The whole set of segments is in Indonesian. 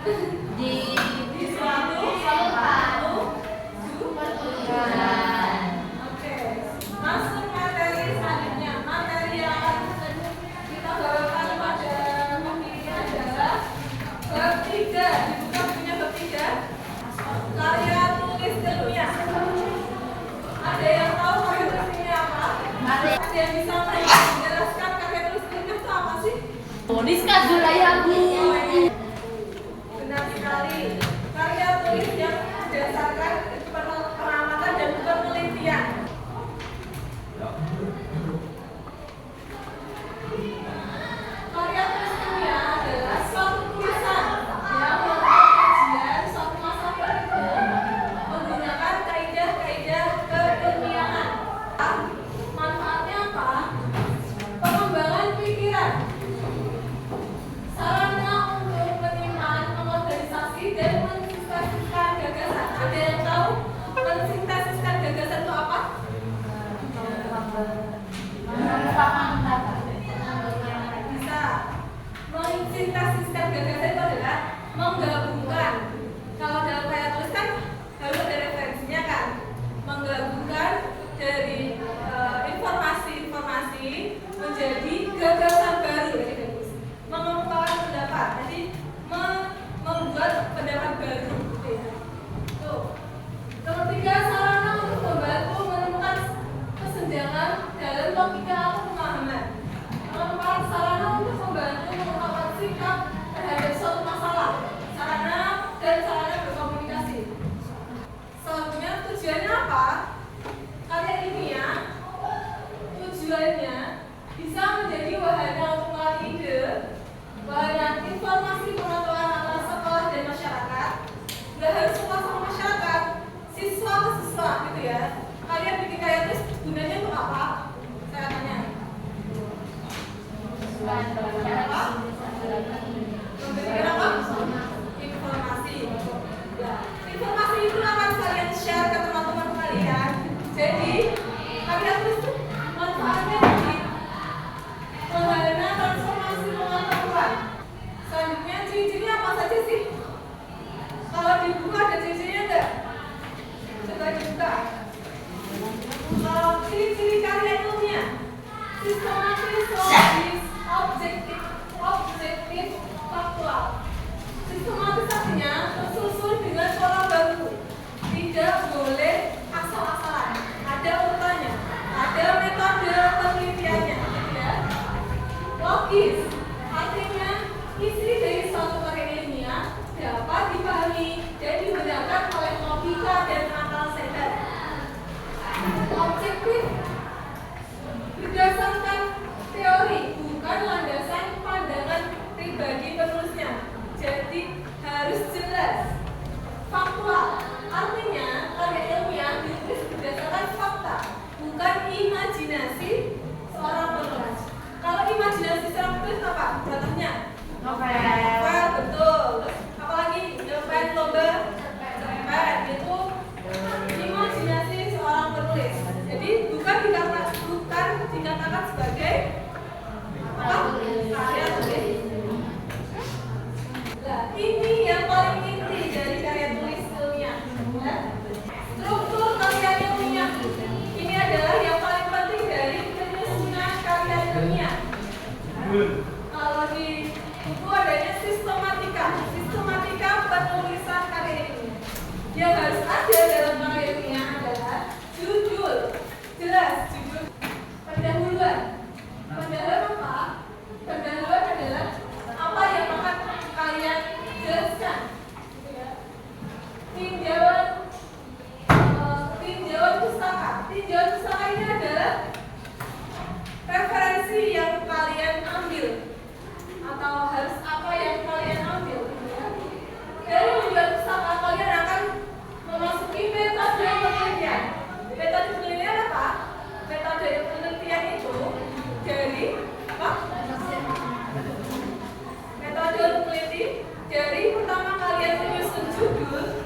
di suatu pertunjukan. Oke, masuk materi selanjutnya. Materi yang akan kita bawakan pada pagi ini adalah bab 3. Dibuka punya bab 3. Karya tulis ilmiah. Ada yang tahu karya tulis ilmiah apa? Ada yang bisa menjelaskan karya tulis ilmiah itu apa sih? Diskus dulu ya Bu. Benar sekali. Karya tulis yang berdasarkan pengamatan dan penelitian. Karya tulis ilmiah adalah suatu tulisan yang melakukan kajian suatu masalah tertentu menggunakan kaidah-kaidah keilmiahan. Manfaatnya apa? Pengembangan pikiran, sarana untuk penerimaan, mengorganisasi dan mensintesiskan gagasan. Ada yang tahu mensintesiskan gagasan itu apa? Bisa. Mensintesiskan gagasan itu adalah menggabungkan. Kalau dalam karya tulis kan harus ada referensinya kan. Menggabungkan dari informasi-informasi menjadi gagasan baru. Mengemukakan pendapat. Jadi membuat pendapat baru. Tuh. Nomor 3, sarana untuk membantu menemukan kesenjangan dalam logika atau pemahaman. Nomor 4, sarana untuk membantu mengungkapkan sikap terhadap suatu masalah. Sarana dan sarana berkomunikasi. Selanjutnya tujuannya apa? Karya ilmiah tujuannya bisa menjadi wahana untuk mengolah ide, wahana informasi pengetahuan antara sekolah dan masyarakat. Nggak harus sekolah sama masyarakat, siswa ke siswa gitu ya. Kalian bikin karya tulis gunanya untuk apa? Saya tanya. Apa? Memberikan apa? Informasi. Ya. Informasi itu akan kalian share ke teman-teman kalian. Jadi karya tulis itu manfaatnya di wahana transformasi pengetahuan. Selanjutnya ciri-cirinya apa saja sih? Kalau dibuka ada ciri-cirinya enggak? Coba dibuka. Ciri-ciri karya ilmiah: sistematis, logis, objektif, faktual. Sistematis artinya tersusun dengan pola baku. Tidak boleh asal-asalan. Ada urutannya, ada metode penelitiannya. Ya. Logis artinya isi dari suatu karya ilmiah dapat dipahami dan dibenarkan oleh logika dan akal sehat. Objektif berdasarkan teori, bukan landasan pandangan pribadi penulisnya. Jadi harus jelas. Faktual artinya karya ilmiah ditulis berdasarkan fakta, bukan imajinasi seorang penulis. Kalau imajinasi seorang penulis apa? Contohnya novel, betul. Terus apalagi novel, lomba, cerpen, itu imajinasi seorang penulis. Jadi bukan dikatakan sebagai apa? Karya tulis. Nah, ini yang paling inti dari karya tulis ilmiah. Ya. Struktur karya ilmiah ini adalah yang paling penting dari penyusunan karya ilmiah. Kalau di buku adanya sistematika penulisan karya ilmiah. Yang harus ada dalam karya ilmiah adalah judul, jelas judul, pendahuluan. Pendahuluan apa? Pendahuluan adalah apa yang akan kalian jelaskan. Tinjauan pustaka. Tinjauan pustaka ini adalah referensi yang kalian ambil atau harus apa yang kalian ambil. Dari tinjauan pustaka kalian akan memasuki metode penelitian. Metode penelitian apa? Metode penelitian itu dari apa? Metode meneliti dari pertama kalian menyusun judul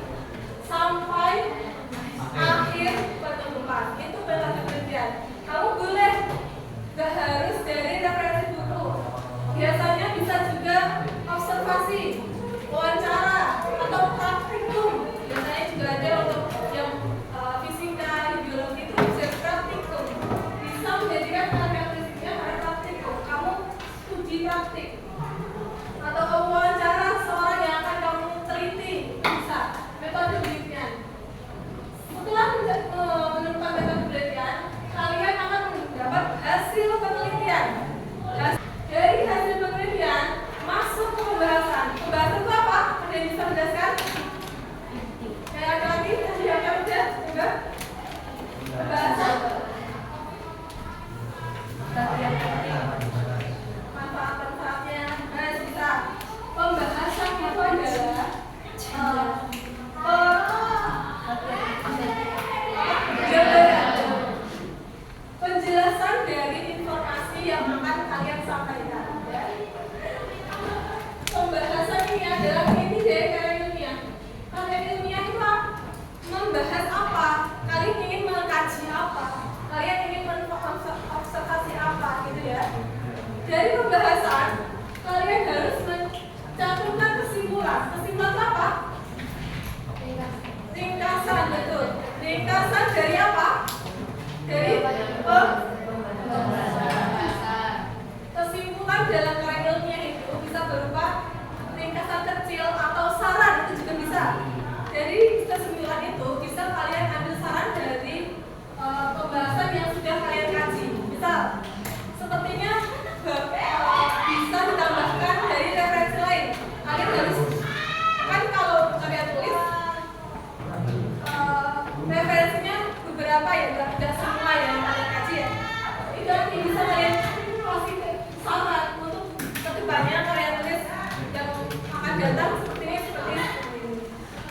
datang seperti ini.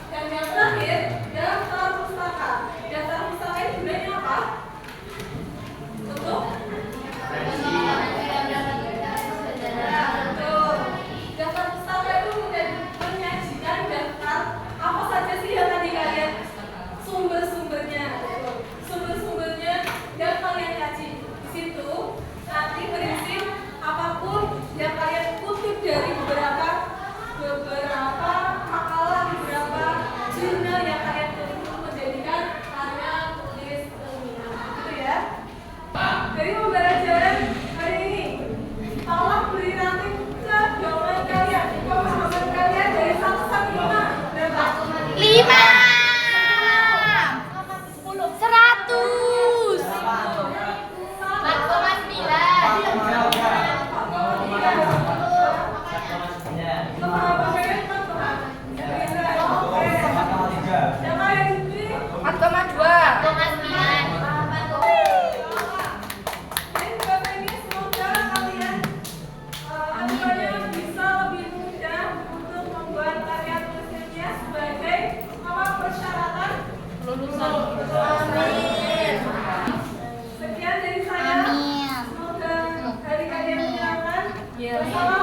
Dan yang terakhir, daftar pustaka. Daftar pustaka ini gunanya apa? Untuk betul. Daftar pustaka itu menyajikan daftar apa saja sih yang tadi kalian sumber-sumbernya, sumber-sumbernya yang kalian kaji. Di situ nanti berisi apapun yang kalian kutip dari beberapa makalah, beberapa jurnal yang kalian kutip untuk menjadikan karya tulis ilmiah, gitu ya. Dari pembelajaran hari ini, tolong beri rating ke jawaban kalian. Jawaban kalian dari 1 sampai 5 berapa? 5 Sekian dari saya. Semoga hari kalian menyenangkan. Bersama